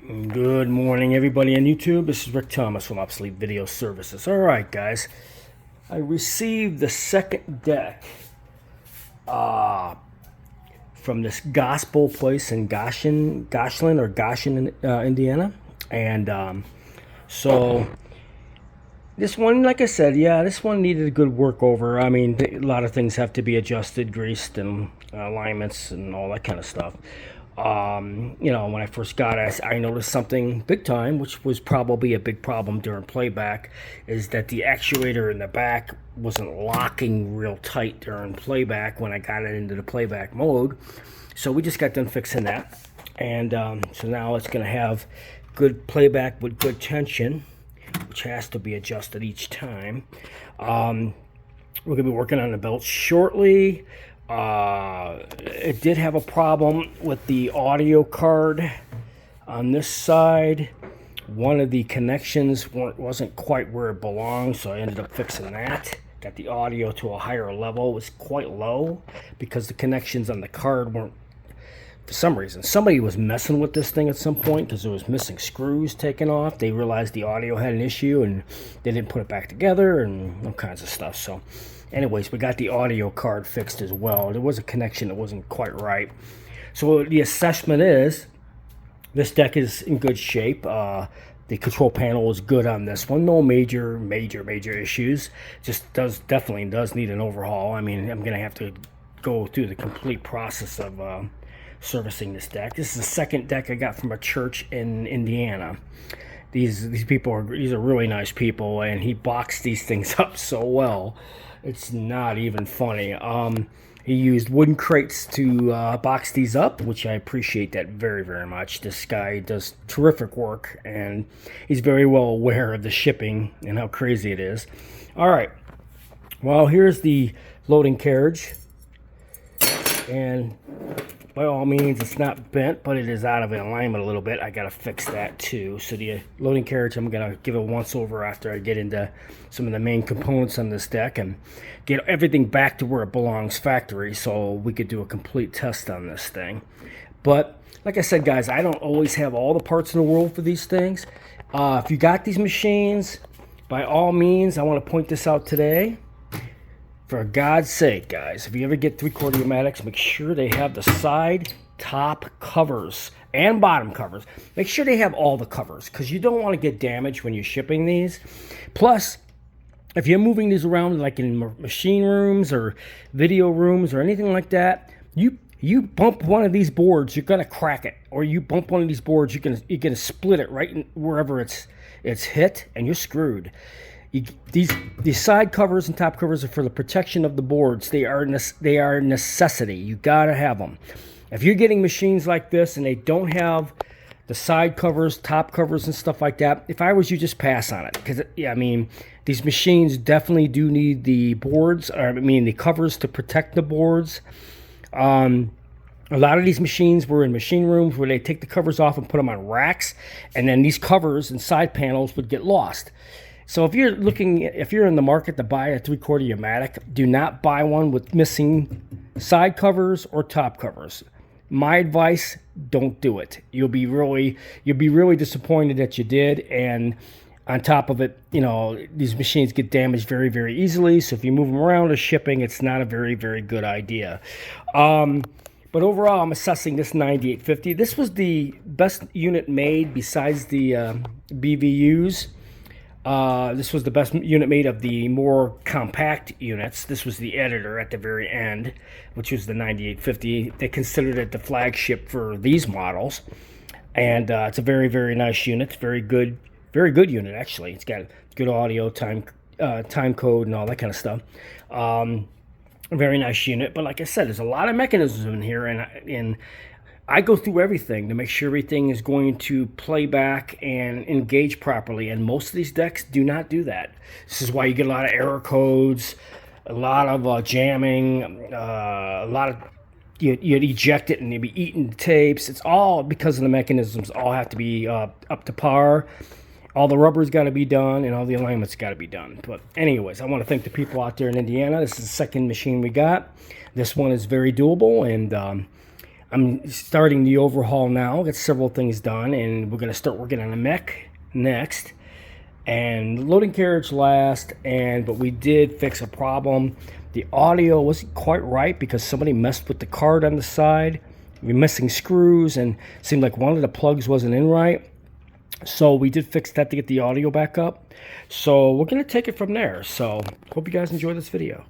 Good morning, everybody on YouTube. This is Rick Thomas from Obsolete Video Services. All right, guys. I received the second deck from this gospel place in Goshen, Indiana. And so this one, like I said, yeah, this one needed a good work over. I mean, a lot of things have to be adjusted, greased, and alignments and all that kind of stuff. When I first got it, I noticed something big time, which was probably a big problem during playback, is that the actuator in the back wasn't locking real tight during playback when I got it into the playback mode. So we just got done fixing that. And so now it's going to have good playback with good tension, which has to be adjusted each time. We're going to be working on the belt shortly. It did have a problem with the audio card on this side. One of the connections wasn't quite where it belonged, so I ended up fixing that. Got the audio to a higher level. It was quite low because the connections on the card weren't, for some reason. Somebody was messing with this thing at some point because it was missing screws taken off. They realized the audio had an issue and they didn't put it back together and all kinds of stuff. So anyways, we got the audio card fixed as well. There was a connection that wasn't quite right. So the assessment is this deck is in good shape. The control panel is good on this one. No major issues. Just definitely does need an overhaul. I mean, I'm going to have to go through the complete process of servicing this deck. This is the second deck I got from a church in Indiana. These are really nice people, and he boxed these things up so well. It's not even funny. He used wooden crates to box these up, which I appreciate that very much. This guy does terrific work, and he's very well aware of the shipping and how crazy it is. All right. Well, here's the loading carriage, and by all means, it's not bent, but it is out of alignment a little bit. I got to fix that too. So the loading carriage, I'm going to give it a once over after I get into some of the main components on this deck and get everything back to where it belongs factory so we could do a complete test on this thing. But like I said, guys, I don't always have all the parts in the world for these things. If you got these machines, by all means, I want to point this out today. For God's sake, guys, if you ever get 3/4 pneumatics, make sure they have the side, top covers and bottom covers. Make sure they have all the covers because you don't want to get damaged when you're shipping these. Plus, if you're moving these around like in machine rooms or video rooms or anything like that, you bump one of these boards, you're gonna crack it. Or you bump one of these boards, you're gonna split it right in wherever it's hit, and you're screwed. These side covers and top covers are for the protection of the boards. They are a necessity. You gotta have them. If you're getting machines like this and they don't have the side covers, top covers, and stuff like that, if I was you, just pass on it. Because I mean, these machines definitely do need the boards, or I mean the covers to protect the boards. A lot of these machines were in machine rooms where they take the covers off and put them on racks, and then these covers and side panels would get lost. So if you're in the market to buy a 3/4 pneumatic, do not buy one with missing side covers or top covers. My advice, don't do it. You'll be really disappointed that you did. And on top of it, these machines get damaged very easily. So if you move them around or shipping, it's not a very good idea. But overall, I'm assessing this 9850. This was the best unit made besides the BVUs. This was the best unit made of the more compact units. This was the editor at the very end, which was the 9850. They considered it the flagship for these models. And it's a very nice unit. It's very good unit, actually. It's got good audio, time code, and all that kind of stuff. A very nice unit. But like I said, there's a lot of mechanisms in here, and I go through everything to make sure everything is going to play back and engage properly, and most of these decks do not do that. This is why you get a lot of error codes, a lot of jamming, a lot of you'd eject it and you'd be eating the tapes. It's all because of the mechanisms. All have to be up to par. All the rubber's got to be done, and all the alignment's got to be done. But anyways, I want to thank the people out there in Indiana. This is the second machine we got. This one is very doable, and I'm starting the overhaul now. Got several things done, and we're gonna start working on the mech next, and loading carriage last. But we did fix a problem. The audio wasn't quite right because somebody messed with the card on the side. We're missing screws, and it seemed like one of the plugs wasn't in right. So we did fix that to get the audio back up. So we're gonna take it from there. So hope you guys enjoy this video.